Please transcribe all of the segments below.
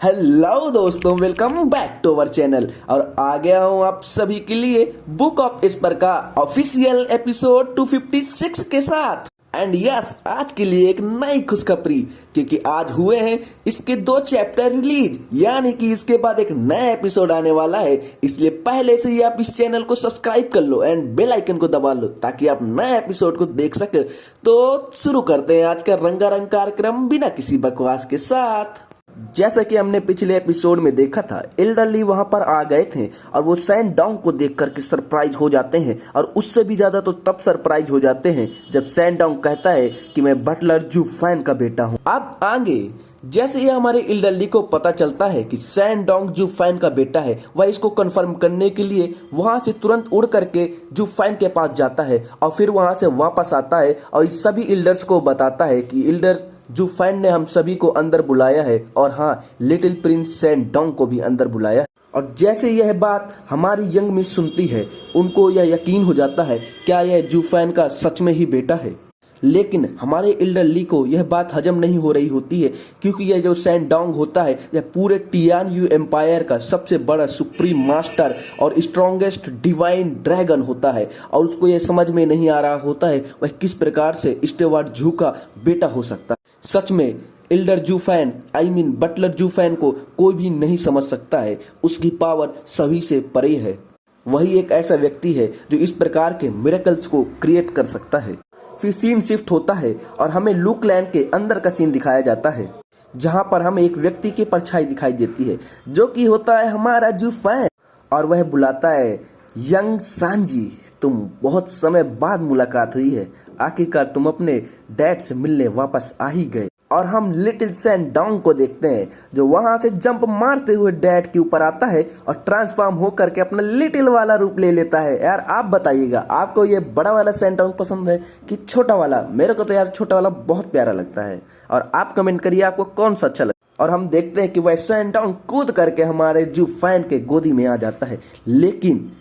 Hello दोस्तों, welcome back to our channel. और आ गया हूं आप सभी के लिए बुक ऑफ एस्पर का ऑफिशियल एपिसोड 256 के साथ। एंड यस, आज के लिए एक नई खुशखबरी, क्योंकि आज हुए हैं इसके 2 चैप्टर रिलीज, यानी कि इसके बाद एक नया एपिसोड आने वाला है। इसलिए पहले से ही आप इस चैनल को सब्सक्राइब कर लो एंड बेल आइकन को दबा लो ताकि आप नए एपिसोड को देख सके। तो शुरू करते हैं आज का रंगारंग कार्यक्रम बिना किसी बकवास के साथ। जैसा कि हमने पिछले एपिसोड में देखा था, एल्डरली वहां पर आ गए थे और वो सैन डोंग को देख करके सरप्राइज हो जाते हैं। और उससे भी ज्यादा तो तब सरप्राइज हो जाते हैं जब सैन डोंग कहता है कि मैं बटलर जू फैन का बेटा हूं। अब आगे जैसे ही हमारे एल्डरली को पता चलता है कि सैन डोंग जू फैन का बेटा है, वह इसको कंफर्म करने के लिए वहां से तुरंत उड़ करके जू फैन के पास जाता है और फिर वहां से वापस आता है और इस सभी एल्डर्स को बताता है कि एल्डर जू फैन ने हम सभी को अंदर बुलाया है और हाँ, लिटिल प्रिंस सैन डोंग को भी अंदर बुलाया है। और जैसे यह बात हमारी यंग मिस सुनती है, उनको यह यकीन हो जाता है क्या यह जू फैन का सच में ही बेटा है। लेकिन हमारे एल्डरली को यह बात हजम नहीं हो रही होती है, क्योंकि यह जो सैन डोंग होता है यह पूरे टियानयू एम्पायर का सबसे बड़ा सुप्रीम मास्टर और स्ट्रॉन्गेस्ट डिवाइन ड्रैगन होता है। और उसको यह समझ में नहीं आ रहा होता है वह किस प्रकार से स्टेवार्ट जू का बेटा हो सकता है। सच में एल्डर जू फैन बटलर जू फैन को कोई भी नहीं समझ सकता है। उसकी पावर सभी से परे है। वही एक ऐसा व्यक्ति है जो इस प्रकार के मिरेकल्स को क्रिएट कर सकता है। फिर सीन शिफ्ट होता है और हमें लूक लैंड के अंदर का सीन दिखाया जाता है, जहां पर हमें एक व्यक्ति की परछाई दिखाई देती है जो कि होता है हमारा जू फैन। और वह बुलाता है, यंग सांजी, तुम बहुत समय बाद मुलाकात हुई है। आखिरकार तुम अपने डैड से मिलने वापस आ ही गए। और हम लिटिल सैन डोंग को देखते हैं जो वहां से जंप मारते हुए डैड के ऊपर आता है और ट्रांसफॉर्म होकर के अपना लिटिल वाला रूप ले लेता है। यार आप बताइएगा, आपको ये बड़ा वाला सैन डोंग पसंद है कि छोटा वाला? मेरे को तो यार छोटा वाला बहुत प्यारा लगता है। और आप कमेंट करिए आपको कौन सा अच्छा लगता है। और हम देखते हैं कि वह सैन डोंग कूद करके हमारे जू फैन के गोदी में आ जाता है। लेकिन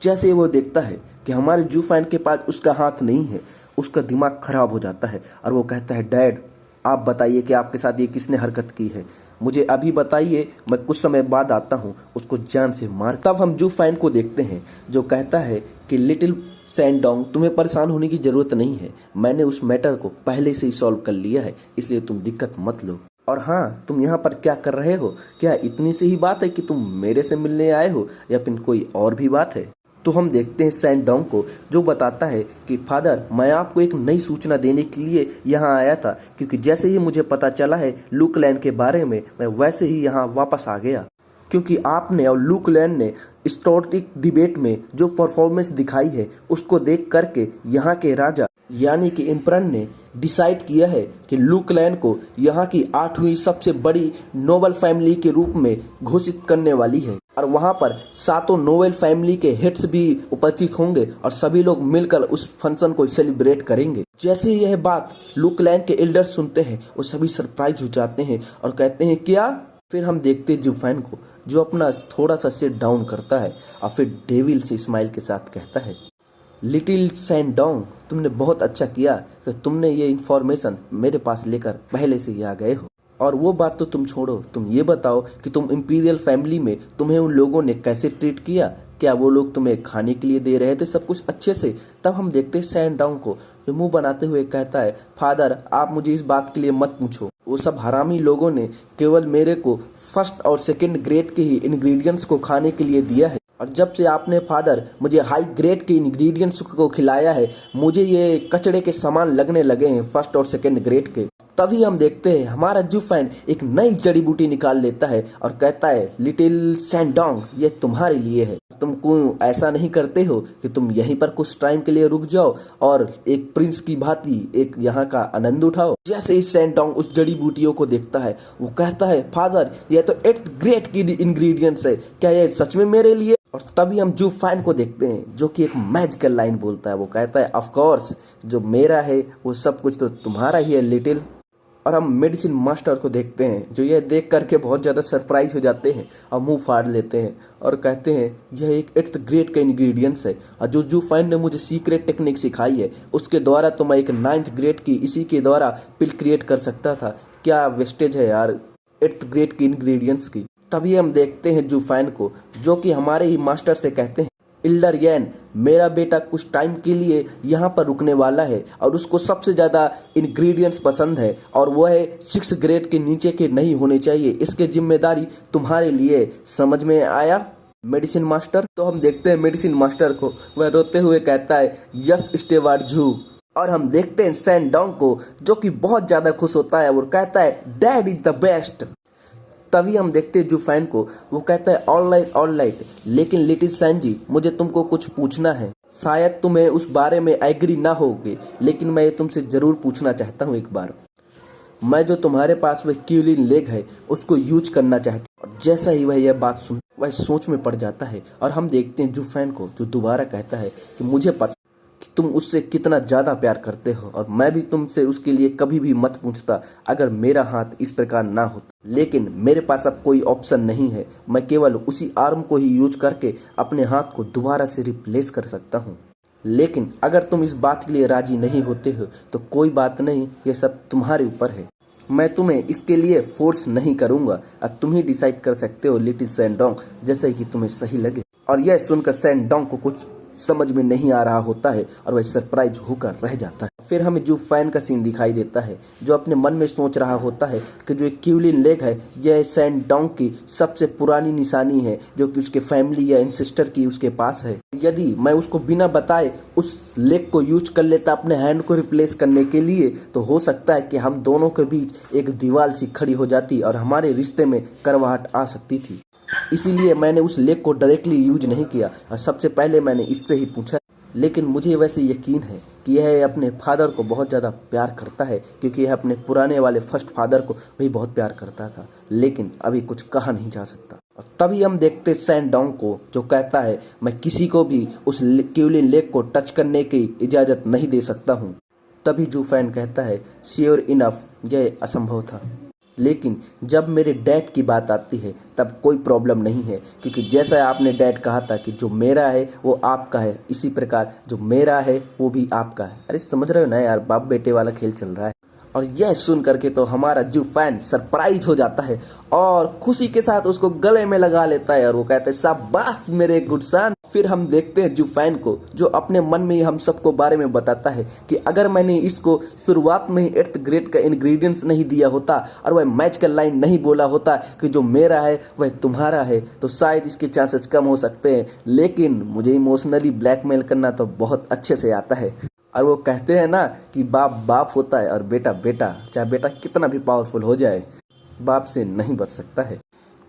जैसे वो देखता है कि हमारे जू फैन के पास उसका हाथ नहीं है, उसका दिमाग खराब हो जाता है और वो कहता है, डैड आप बताइए कि आपके साथ ये किसने हरकत की है, मुझे अभी बताइए, मैं कुछ समय बाद आता हूँ उसको जान से मार। तब हम जू फैन को देखते हैं जो कहता है कि लिटिल सैन डोंग, तुम्हें परेशान होने की जरूरत नहीं है, मैंने उस मैटर को पहले से ही सॉल्व कर लिया है, इसलिए तुम दिक्कत मत लो। और हाँ, तुम यहाँ पर क्या कर रहे हो? क्या इतनी सी ही बात है कि तुम मेरे से मिलने आए हो या फिर कोई और भी बात है? तो हम देखते हैं सैन डोंग को जो बताता है कि फादर, मैं आपको एक नई सूचना देने के लिए यहाँ आया था, क्योंकि जैसे ही मुझे पता चला है लूक लैंड के बारे में, मैं वैसे ही यहाँ वापस आ गया। क्योंकि आपने और लूक लैंड ने स्टोटिक डिबेट में जो परफॉर्मेंस दिखाई है, उसको देख करके यहाँ के राजा यानी कि एम्परर ने डिसाइड किया है कि लूक लैंड को यहाँ की 8वीं सबसे बड़ी नोबल फैमिली के रूप में घोषित करने वाली है। और वहाँ पर 7 नोबल फैमिली के हेड्स भी उपस्थित होंगे और सभी लोग मिलकर उस फंक्शन को सेलिब्रेट करेंगे। जैसे ही यह बात लूक लैंड के एल्डर्स सुनते हैं, वो सभी सरप्राइज हो जाते हैं और कहते हैं क्या? फिर हम देखते हैं जू फैन को जो अपना थोड़ा सा सिर डाउन करता है और फिर डेविल से स्माइल के साथ कहता है, लिटिल सैन डोंग, तुमने बहुत अच्छा किया कि तुमने ये इन्फॉर्मेशन मेरे पास लेकर पहले से ही आ गए हो। और वो बात तो तुम छोड़ो, तुम ये बताओ कि तुम इंपीरियल फैमिली में तुम्हें उन लोगों ने कैसे ट्रीट किया? क्या वो लोग तुम्हें खाने के लिए दे रहे थे सब कुछ अच्छे से? तब हम देखते हैं सैन डोंग को जो मुंह बनाते हुए कहता है, फादर आप मुझे इस बात के लिए मत पूछो, वो सब हरामी लोगों ने केवल मेरे को फर्स्ट और सेकंड ग्रेड के ही इंग्रेडिएंट्स को खाने के लिए दिया है। और जब से आपने फादर मुझे हाई ग्रेड के इंग्रेडिएंट्स को खिलाया है, मुझे ये कचड़े के सामान लगने लगे हैं फर्स्ट और सेकंड ग्रेड के। तभी हम देखते हैं हमारा जू फैन एक नई जड़ी बूटी निकाल लेता है और कहता है, लिटिल सैन डोंग, ये तुम्हारे लिए है। तुम क्यों ऐसा नहीं करते हो कि तुम यहीं पर कुछ टाइम के लिए रुक जाओ और एक प्रिंस की भांति एक यहाँ का आनंद उठाओ? जैसे ही सैन डोंग उस जड़ी बूटियों को देखता है, वो कहता है, फादर ये तो 8th ग्रेड की इंग्रेडिएंट्स है, क्या ये सच में मेरे लिए? और तभी हम जू फैन को देखते हैं जो कि एक मैजिकल लाइन बोलता है। वो कहता है, ऑफ कोर्स जो मेरा है वो सब कुछ तो तुम्हारा ही है लिटिल। और हम मेडिसिन मास्टर को देखते हैं जो यह देख करके बहुत ज़्यादा सरप्राइज हो जाते हैं और मुंह फाड़ लेते हैं और कहते हैं, यह एक 8th ग्रेड का इंग्रेडिएंट्स है और जो जू फैन ने मुझे सीक्रेट टेक्निक सिखाई है उसके द्वारा तो मैं एक 9th ग्रेड की इसी के द्वारा पिल क्रिएट कर सकता था। क्या वेस्टेज है यार। 8th ग्रेड के इंग्रेडिएंट्स की। तभी हम देखते हैं जूफैन को, जो कि हमारे ही मास्टर से कहते हैं, इल्डर यैन, मेरा बेटा कुछ टाइम के लिए यहाँ पर रुकने वाला है और उसको सबसे ज़्यादा इंग्रेडिएंट्स पसंद है और वह है 6 ग्रेड के नीचे के नहीं होने चाहिए। इसकी जिम्मेदारी तुम्हारे लिए, समझ में आया मेडिसिन मास्टर? तो हम देखते हैं मेडिसिन मास्टर को, वह रोते हुए कहता है यस स्टेवार्ड जू। और हम देखते हैं सैंडोंग को, जो कि बहुत ज़्यादा खुश होता है और कहता है डैड इज द बेस्ट। तभी हम देखते हैं जूफैन को, वो कहता है ऑल राइट, लेकिन लिटिल सैंजी, मुझे तुमको कुछ पूछना है। शायद तुम्हें उस बारे में एग्री ना होगे, लेकिन मैं तुमसे ज़रूर पूछना चाहता हूँ एक बार। मैं जो तुम्हारे पास वह क्यूलिन लेग है उसको यूज करना चाहती हूँ। और जैसा ही वह यह बात सुन, वह सोच में पड़ जाता है और हम देखते हैं जूफैन को, जो दोबारा कहता है कि मुझे पता कि तुम उससे कितना ज़्यादा प्यार करते हो और मैं भी तुमसे उसके लिए कभी भी मत पूछता अगर मेरा हाथ इस प्रकार ना होता। लेकिन मेरे पास अब कोई ऑप्शन नहीं है, मैं केवल उसी आर्म को ही यूज करके अपने हाथ को दोबारा से रिप्लेस कर सकता हूँ। लेकिन अगर तुम इस बात के लिए राजी नहीं होते हो तो कोई बात नहीं, ये सब तुम्हारे ऊपर है। मैं तुम्हें इसके लिए फोर्स नहीं करूंगा, अब तुम ही डिसाइड कर सकते हो लिटिल सैंडोंग, जैसे कि तुम्हें सही लगे। और यह सुनकर सैंडोंग को कुछ समझ में नहीं आ रहा होता है और वह सरप्राइज होकर रह जाता है। फिर हमें जूफैन का सीन दिखाई देता है, जो अपने मन में सोच रहा होता है कि जो एक क्यूलिन लेग है यह सैंडोंग की सबसे पुरानी निशानी है, जो कि उसके फैमिली या इंसिस्टर की उसके पास है। यदि मैं उसको बिना बताए उस लेग को यूज कर लेता अपने हैंड को रिप्लेस करने के लिए, तो हो सकता है कि हम दोनों के बीच एक दीवार सी खड़ी हो जाती और हमारे रिश्ते में करवाहट आ सकती थी। इसीलिए मैंने उस लेग को डायरेक्टली यूज नहीं किया और सबसे पहले मैंने इससे ही पूछा। लेकिन मुझे वैसे यकीन है कि यह अपने फादर को बहुत ज़्यादा प्यार करता है, क्योंकि यह अपने पुराने वाले फर्स्ट फादर को भी बहुत प्यार करता था, लेकिन अभी कुछ कहा नहीं जा सकता। और तभी हम देखते सैंडोंग को, जो कहता है मैं किसी को भी उस क्यूलिन लेग को टच करने की इजाज़त नहीं दे सकता हूँ। तभी जूफैन कहता है श्योर इनफ, यह असंभव था, लेकिन जब मेरे डैड की बात आती है तब कोई प्रॉब्लम नहीं है, क्योंकि जैसा आपने डैड कहा था कि जो मेरा है वो आपका है, इसी प्रकार जो मेरा है वो भी आपका है। अरे समझ रहे हो ना यार, बाप बेटे वाला खेल चल रहा है। और यह सुन करके तो हमारा जूफैन सरप्राइज हो जाता है और खुशी के साथ उसको गले में लगा लेता है और वो कहता है शाबाश मेरे गुड सन। फिर हम देखते हैं जूफैन को, जो अपने मन में ही हम सबको बारे में बताता है कि अगर मैंने इसको शुरुआत में ही 8th ग्रेड का इंग्रेडिएंट्स नहीं दिया होता और वह मैच का लाइन नहीं बोला होता कि जो मेरा है वह तुम्हारा है, तो शायद इसके चांसेस कम हो सकते हैं। लेकिन मुझे इमोशनली ब्लैकमेल करना तो बहुत अच्छे से आता है। और वो कहते हैं ना कि बाप बाप होता है और बेटा बेटा, चाहे बेटा कितना भी पावरफुल हो जाए, बाप से नहीं बच सकता है।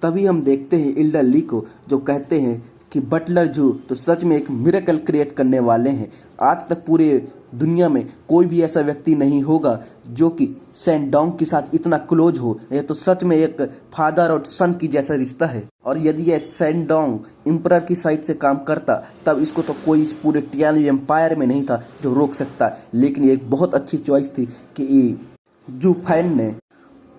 तभी हम देखते हैं इल्डर ली को, जो कहते हैं कि बटलर जू तो सच में एक मिरेकल क्रिएट करने वाले हैं। आज तक पूरे दुनिया में कोई भी ऐसा व्यक्ति नहीं होगा जो कि सैंडोंग के साथ इतना क्लोज हो। यह तो सच में एक फादर और सन की जैसा रिश्ता है। और यदि यह सैंडोंग इम्परर की साइड से काम करता तब इसको तो कोई इस पूरे टियानी एम्पायर में नहीं था जो रोक सकता। लेकिन ये एक बहुत अच्छी चॉइस थी कि जूफैन ने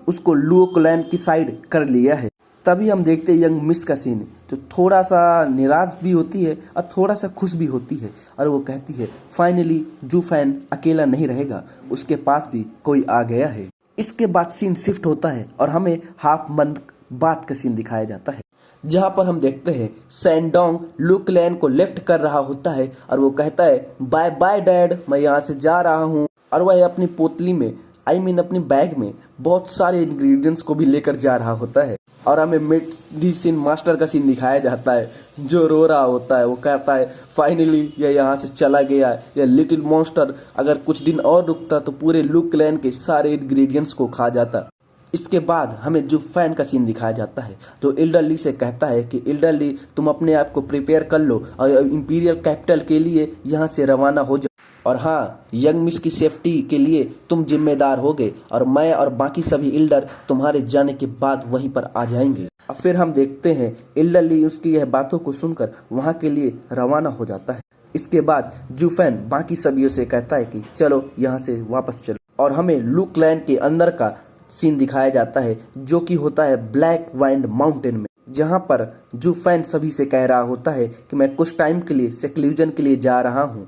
उसको लुओ क्लैन की साइड कर लिया है। तभी हम देखते हैं यंग मिस का सीन, जो थोड़ा सा निराश भी होती है और थोड़ा सा खुश भी होती है। और वो कहती है फाइनली जूफैन अकेला नहीं रहेगा, उसके पास भी कोई आ गया है। इसके बाद सीन शिफ्ट होता है और हमें हाफ मंथ बाद का सीन दिखाया जाता है, जहाँ पर हम देखते हैं सैंडोंग लू क्लैन को लेफ्ट कर रहा होता है और वो कहता है बाय बाय डैड, मैं यहाँ से जा रहा हूँ। और वह अपनी पोतली में अपनी बैग में बहुत सारे इंग्रेडिएंट्स को भी लेकर जा रहा होता है। और हमें मेडिसिन मास्टर का सीन दिखाया जाता है, जो रो रहा होता है। वो कहता है फाइनली यह यहाँ से चला गया, यह लिटिल मॉन्स्टर अगर कुछ दिन और रुकता तो पूरे लू क्लैन के सारे इंग्रेडिएंट्स को खा जाता। इसके बाद हमें जूफैन का सीन दिखाया जाता है, जो इल्डर ली से कहता है कि इल्डर ली तुम अपने आप को प्रिपेयर कर लो और इंपीरियल कैपिटल के लिए यहाँ से रवाना हो जाओ। और हाँ, यंग मिस की सेफ्टी के लिए तुम जिम्मेदार होगे और मैं और बाकी सभी इल्डर तुम्हारे जाने के बाद वहीं पर आ जाएंगे। और फिर हम देखते हैं इल्डर ली उसकी यह बातों को सुनकर वहाँ के लिए रवाना हो जाता है। इसके बाद जूफैन बाकी सभी से कहता है कि चलो यहाँ से वापस चलो। और हमें लू क्लैन के अंदर का सीन दिखाया जाता है, जो कि होता है ब्लैक वाइंड माउंटेन में, जहाँ पर जूफैन सभी से कह रहा होता है कि मैं कुछ टाइम के लिए सेक्लूजन के लिए जा रहा हूँ,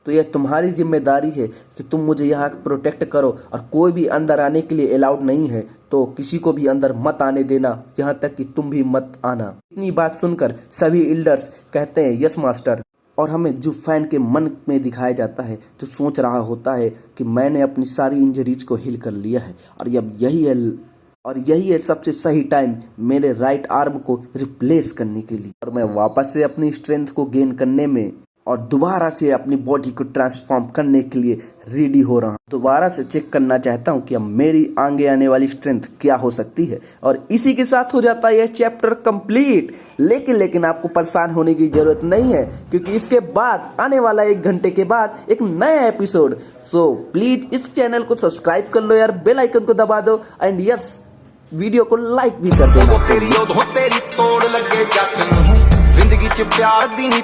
तो यह तुम्हारी जिम्मेदारी है कि तुम मुझे यहाँ प्रोटेक्ट करो और कोई भी अंदर आने के लिए अलाउड नहीं है, तो किसी को भी अंदर मत आने देना, यहाँ तक कि तुम भी मत आना। इतनी बात सुनकर सभी एल्डर्स कहते हैं यस मास्टर। और हमें जो फैन के मन में दिखाया जाता है, जो सोच रहा होता है कि मैंने अपनी सारी इंजरीज को हील कर लिया है और अब यही है सबसे सही टाइम मेरे राइट आर्म को रिप्लेस करने के लिए, और मैं वापस से अपनी स्ट्रेंथ को गेन करने में और दोबारा से अपनी बॉडी को ट्रांसफॉर्म करने के लिए रेडी हो रहा हूँ। दोबारा से चेक करना चाहता हूँ कि अब मेरी आगे आने वाली स्ट्रेंथ क्या हो सकती है। और इसी के साथ हो जाता है यह चैप्टर कंप्लीट। लेकिन आपको परेशान होने की जरूरत नहीं है, क्योंकि इसके बाद आने वाला 1 घंटे के बाद एक नया एपिसोड। सो प्लीज इस चैनल को सब्सक्राइब कर लो यार, बेल आइकन को दबा दो एंड यस वीडियो को लाइक भी कर देना। तेरी तोड़ लगे जट नूं जिंदगी च प्यार दी नहीं।